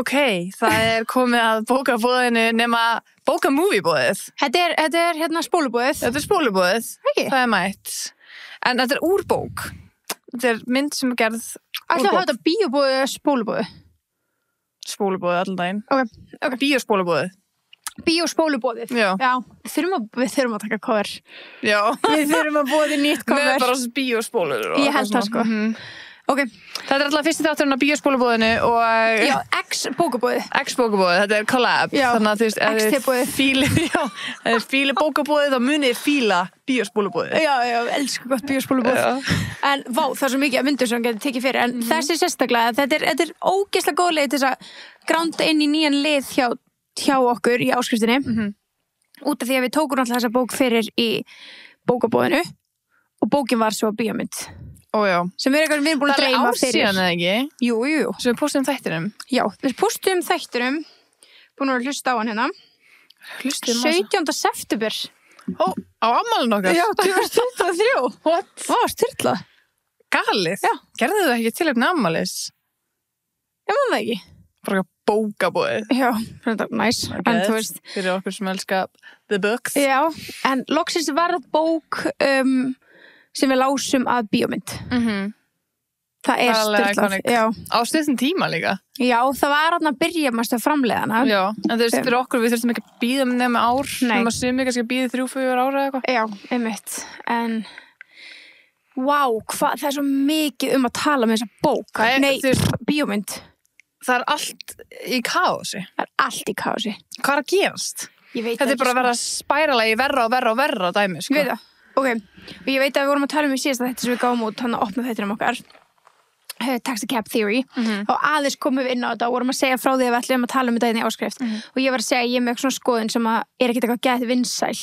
Ok, það komið að bókabúðinu nema bókamúvíbúðið. Þetta er hérna spólubúðið. Þetta spólubúðið, Ekki? það mætt. En þetta úr bók. Þetta mynd sem gerð úr Ætlaðu að bók. hafa þetta bíóbúðið eða spólubúðið? Spólubúðið allan daginn. Ok. Bíóspólubúðið. Bíóspólubúðið. Já. Við þurfum að taka cover. Já. Við þurfum að búa því nýtt cover. Með bara svona bíóspólur. Ég held það sko. Ok. Þetta er alltaf fyrsti þátturinn á bíóspólubúðinu og... Já, X-bókabúðið. X-bókabúðið, þetta er collab. Já, þannig að þú veist, X-bókabúðið. ef þið fíli bókabúðið, þá munið fíla bíóspólubúðið. Já, elsku gott bíóspólubúð. En vá, það er svo mikið að myndir sem getur tekið fyrir. En þessi sérstaklega, þetta er ógeðslega góð leið til þess að gránda inn í nýjan lið hjá okkur í áskriftinni. Út af því að við tókum alltaf þessa bók fyrir í bókabúðinu og bókin var svo bíómynd. Já. Sem við erum búin að dreyma fyrir. Það er ár síðan eða ekki? Jú. Sem við postum þættinum. Já, við postum þættinum, búin að hlusta á hann hérna. 17. september. Ó, á afmælinu okkar? Já, 2023. What? Vá, styrla. Galið? Já. Gerðu þau ekki tilefni afmælis? Ég man það ekki. Bara bókabúðið. Já, þetta er næs. En þú veist. Fyrir okkur sem elska the books. Já, en loksins var það bók sem við lásum að bíómynd. Það er styrlað. Já. Á stuttum tíma líka. Já, það var að byrja mest að framleiða hana. Já, en þú veist, fyrir okkur við þurftum ekki að bíða nema ár. Nei. Nefnum að sumi kannski að bíða 3-4 ára eða eitthvað. Já, einmitt. En það er svo mikið að tala með þessa bók. Bíómynd. Það er allt í kaosi. Það er allt í kaosi. Hvað er að gerast? Þetta er bara að vera spærala í verra dæmi, sko. Ég veit það. Ok, og ég veit að við vorum að tala í síðasta þetta sem við gáum út, hann að opna þættinum okkar. Taxi Cab Theory. Og aðeins komum við inn á þetta og vorum að segja frá því að við ætlum að tala um þetta inn í áskrift. Og ég var að segja að ég er með eitthvað svona skoðun sem að er ekkert eitthvað gett vinsæl.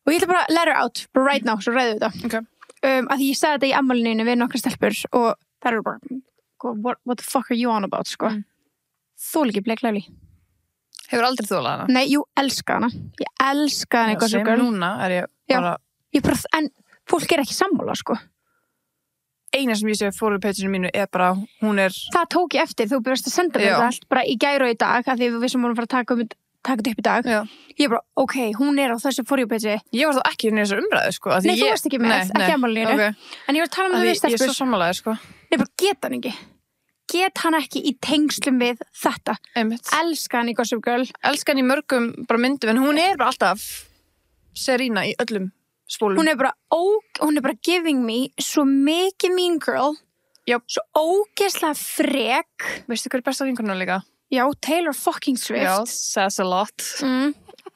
Og ég ætla bara að let her out, bara right now, svo ræðu þetta. Okay. Að því ég sagði þetta í afmælinu við nokkra stelpur og það eru bara, what the fuck are you on about, sko. Þól ekki Blake Lively. Hefur aldrei þólað hana? Nei, elska hana. Ég elska hana eitthvað svo sem núna er ég bara... en fólk er ekki sammála, sko. Eina sem ég sé fóru page-inu mínu er bara, hún er... Það tók ég eftir, þú byrjast að senda mér þetta allt bara í gær og í dag, af því við sem vorum að fara að taka þetta upp í dag. Já. Ég bara, ok, hún er á þessu for you page. Ég var þá ekki inn í þessu umræðu, sko. Nei, þú varst ekki með, ekki afmælinu. Okay. En ég var að tala með stelpur. Ég er svo sammálaður, sko. Nei, bara get hann ekki. Get hann ekki í tengslum við þetta. Einmitt. Elska hann í Gossip Girl. Elska hann í mörgum bara myndum, en hún er bara alltaf Serena í öllum spólum. Hún er bara giving me svo mikið Mean Girl. Já. Svo ógeðslega frek. Veistu hver er besta vinkonuna líka? Já, Taylor fucking Swift. Já, says a lot.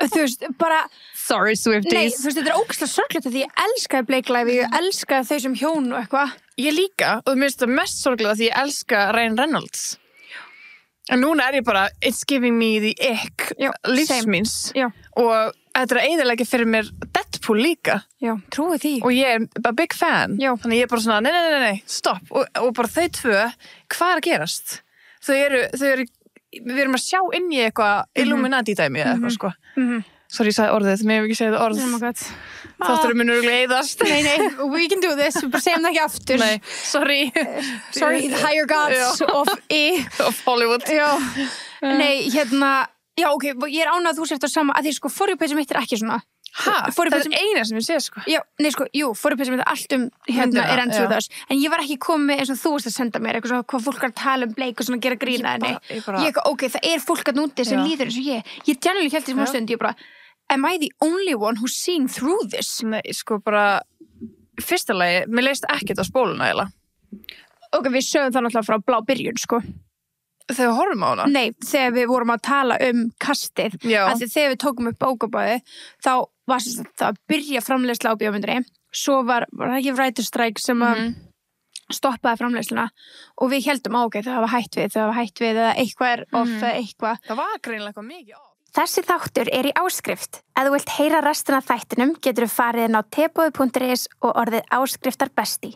Þú veist, bara... Sorry, Swifties. Nei, þú veist, þetta er ógeðslega sorglegt því ég elskaði Blake Lively, ég elskaði þau sem hjón og eitthvað. Ég líka, og mér finnst það mest sorglega því ég elska Ryan Reynolds. En núna er ég bara, it's giving me the ick lífsmins. Og þetta er eiginlega fyrir mér Deadpool líka. Já, trúi því. Og ég er a big fan. Já. Þannig ég er bara svona, nei, stopp. Og bara þau tvö, hvað er að gerast? Þau eru, við erum að sjá inn í eitthvað Illuminati-dæmi eða eitthvað, sko. Sorry, ég sagði orðið, mér hef ekki segið orð. Oh my god. Þáttur munur örugglega eyðast. Nei, we can do this. Við bara segjum það ekki aftur. Nei, sorry. Sorry, the higher gods of Hollywood. Já. Nei, já, ok, ég er ánað að þú sért á sama, að því, sko, for you page mitt er ekki svona. Það er eina sem ég sé, sko. Já, nei, sko, for you page mitt er allt er enn svo þess. En ég var ekki komið eins og þú veist að senda mér, eitthvað svona, hvað fólk er að tala Blake og svona gera grína henni. Ok, það er fólk að núti sem líður eins og ég. Ég generally held því smá stund, ég bara, am I the only one who's seeing through this? Nei, sko, bara, fyrsta lagi, mér leist ekkert á spóluna, eiginlega. Ok, við sögum það náttúrulega frá blá byrjun, sko. Þegar við horfum á hana? Nei, þegar við vorum að tala kastið. Af því þegar við tókum upp bókabæði, þá var það að byrja framleiðsla á bíómyndinni. Svo var ekki writer strike sem að stoppaði framleiðsluna og við heldum ok, þau hafa hætt við eða eitthvað er off eða eitthvað. Það var greinilega eitthvað mikið off. Þessi þáttur er í áskrift. Ef þú vilt heyra restina af þættinum getur þú farið inn á teboði.is og orðið áskriftar besti.